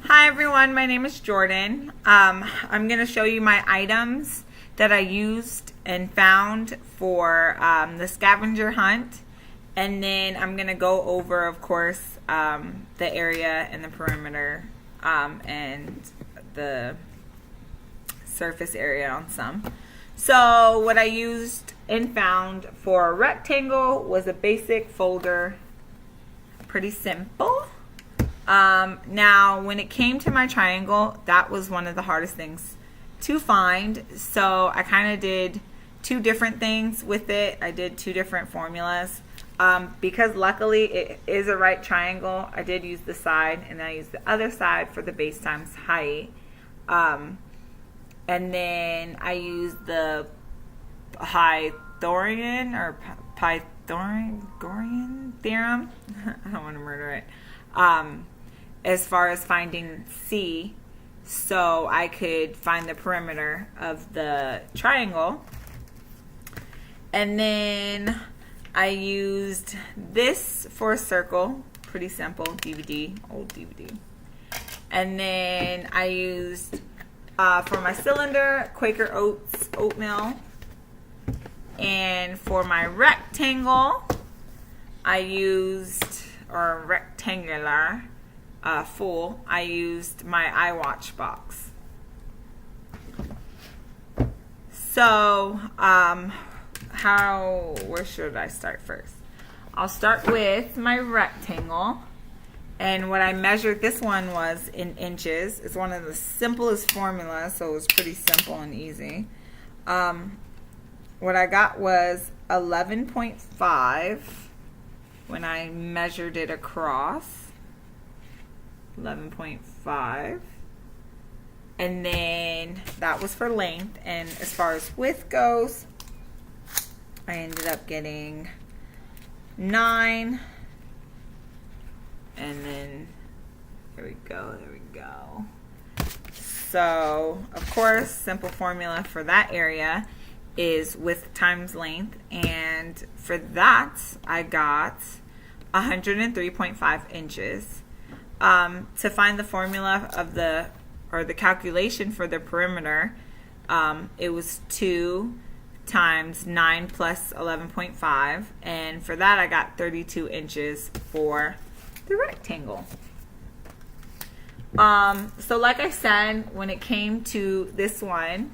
Hi everyone, my name is Jordan. I'm going to show you my items that I used and found for the scavenger hunt. And then I'm going to go over, of course, the area and the perimeter and the surface area on some. So what I used and found for a rectangle was a basic folder. Pretty simple. Now, when it came to my triangle, that was one of the hardest things to find. So I kind of did two different things with it. I did two different formulas. Because luckily it is a right triangle, I did use the side, and then I used the other side for the base times height. And then I used the Pythagorean or Pythagorean theorem. I don't want to murder it. As far as finding C, so I could find the perimeter of the triangle. And then I used this for a circle, pretty simple, DVD, old DVD. And then I used, for my cylinder, Quaker Oats oatmeal. And for my rectangle, I used, or rectangular, full, I used my iWatch box. So, where should I start first? I'll start with my rectangle. And what I measured, this one was in inches. It's one of the simplest formulas, so it was pretty simple and easy. What I got was 11.5 when I measured it across. 11.5, and then that was for length. And as far as width goes, I ended up getting 9, and then there we go. So of course, simple formula for that area is width times length, and for that I got 103.5 inches. To find the formula of the calculation for the perimeter, it was 2 times 9 plus 11.5, and for that I got 32 inches for the rectangle. So like I said, when it came to this one,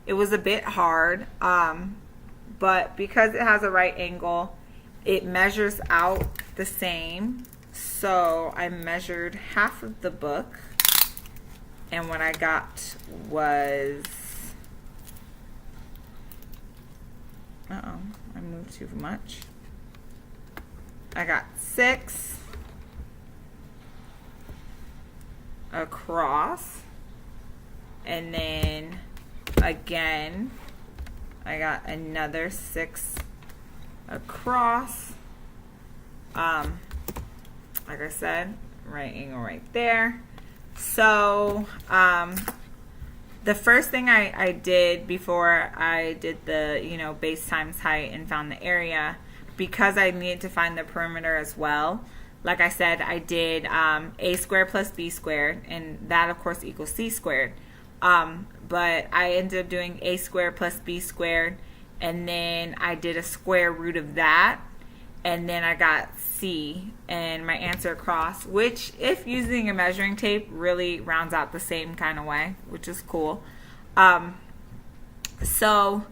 it was a bit hard, but because it has a right angle, it measures out the same. So I measured half of the book, and what I got was, I moved too much. I got 6 across, and then again I got another 6 across. Like I said, right angle right there. So the first thing I did before I did the base times height and found the area, because I needed to find the perimeter as well, like I said, I did a squared plus b squared, and that of course equals c squared. But I ended up doing a squared plus b squared, and then I did a square root of that, and then I got C and my answer across, which, if using a measuring tape, really rounds out the same kind of way, which is cool. So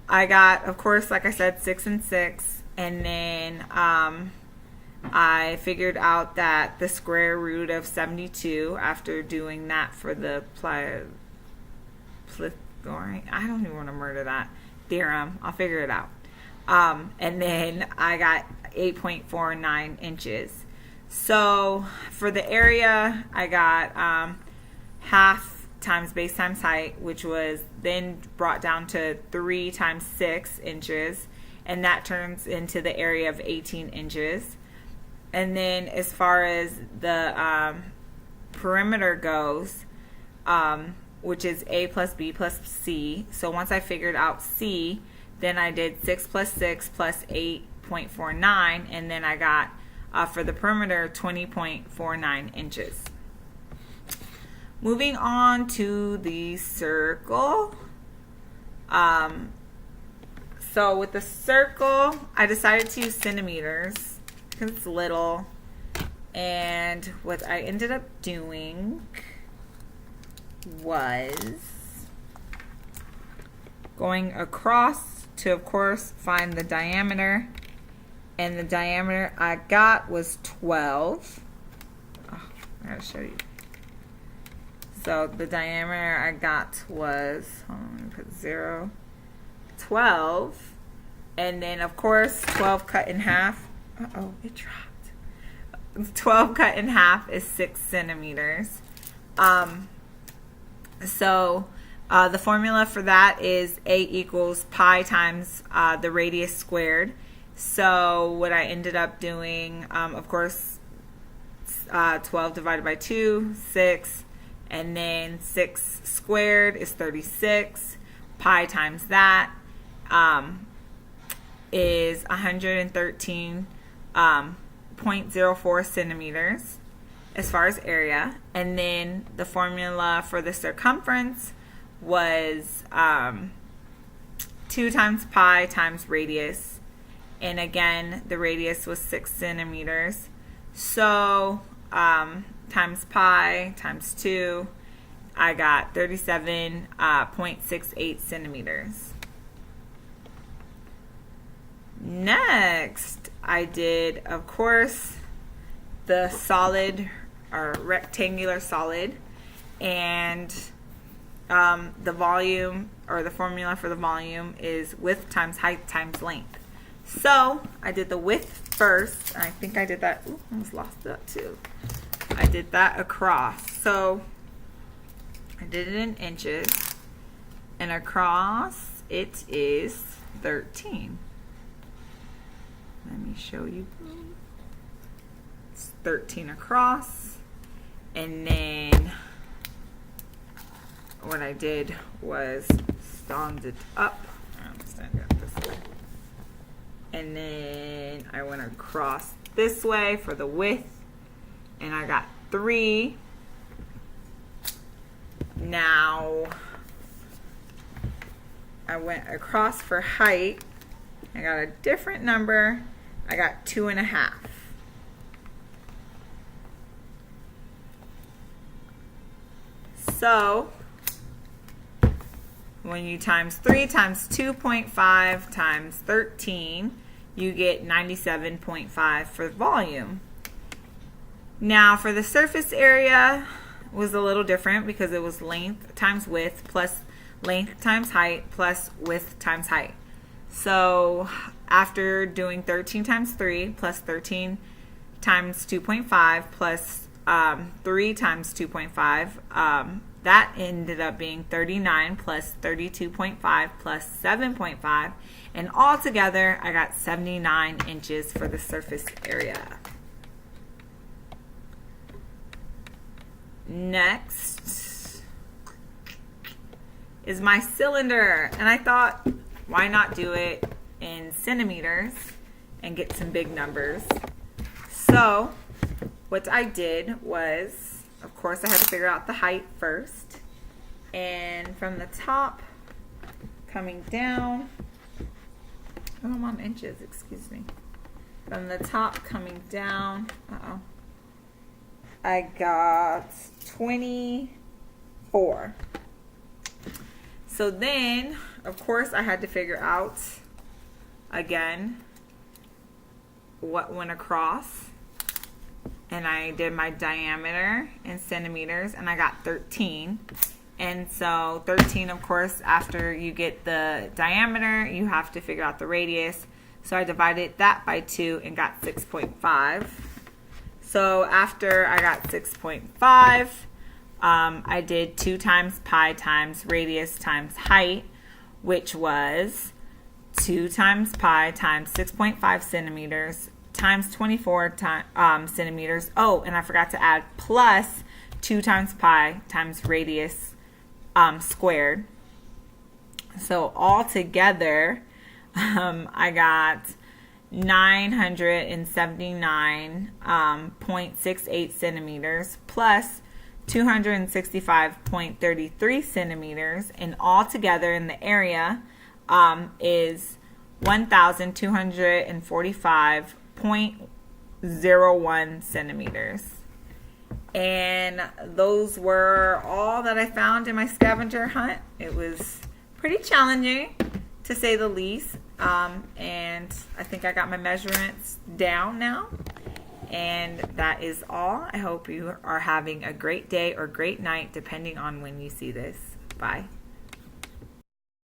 I got, of course, like I said, 6 and 6, and then I figured out that the square root of 72, after doing that for the Pythagorean, I don't even want to murder that theorem, I'll figure it out. And then I got 8.49 inches. So for the area, I got half times base times height, which was then brought down to 3 times 6 inches, and that turns into the area of 18 inches. And then as far as the perimeter goes, which is A plus B plus C, so once I figured out C, then I did 6 plus 6 plus 8.49, and then I got, for the perimeter, 20.49 inches. Moving on to the circle. So with the circle, I decided to use centimeters because it's little. And what I ended up doing was going across to, of course, find the diameter. And the diameter I got was 12. Oh, I gotta show you. So the diameter I got was, hold on, let me put 0, 12. And then, of course, 12 cut in half. Uh-oh, it dropped. 12 cut in half is 6 centimeters. So the formula for that is A equals pi times the radius squared. So what I ended up doing, of course, 12 divided by 2, 6. And then 6 squared is 36. Pi times that is 113.04 centimeters as far as area. And then the formula for the circumference was 2 times pi times radius. And again, the radius was 6 centimeters. So times pi times 2, I got 37.68 centimeters. Next, I did, of course, the solid or rectangular solid, and the volume, or the formula for the volume, is width times height times length. So I did the width first, and I think I did that. Ooh, I almost lost that too. I did that across. So I did it in inches, and across it is 13. Let me show you. It's 13 across. And then what I did was stand it up. I'm standing up this way. And then I went across this way for the width. And I got 3. Now I went across for height. I got a different number. I got 2.5. So when you times 3 times 2.5 times 13, you get 97.5 for volume. Now for the surface area was a little different because it was length times width plus length times height plus width times height. So after doing 13 times 3 plus 13 times 2.5 plus 3 times 2.5, that ended up being 39 plus 32.5 plus 7.5, and altogether I got 79 inches for the surface area. Next is my cylinder, and I thought, why not do it in centimeters and get some big numbers? So what I did was, of course, I had to figure out the height first. And from the top coming down, oh, I'm on inches, excuse me. From the top coming down, I got 24. So then, of course, I had to figure out, again, what went across. And I did my diameter in centimeters, and I got 13. And so 13, of course, after you get the diameter, you have to figure out the radius. So I divided that by 2 and got 6.5. So after I got 6.5, I did 2 times pi times radius times height, which was 2 times pi times 6.5 centimeters times 24 centimeters. Oh, and I forgot to add plus 2 times pi times radius squared. So all together, I got 979.68 centimeters plus 265.33 centimeters, and all together in the area is 1,245.01 centimeters. And those were all that I found in my scavenger hunt. It was pretty challenging, to say the least. And I think I got my measurements down now. And that is all. I hope you are having a great day or great night, depending on when you see this. Bye.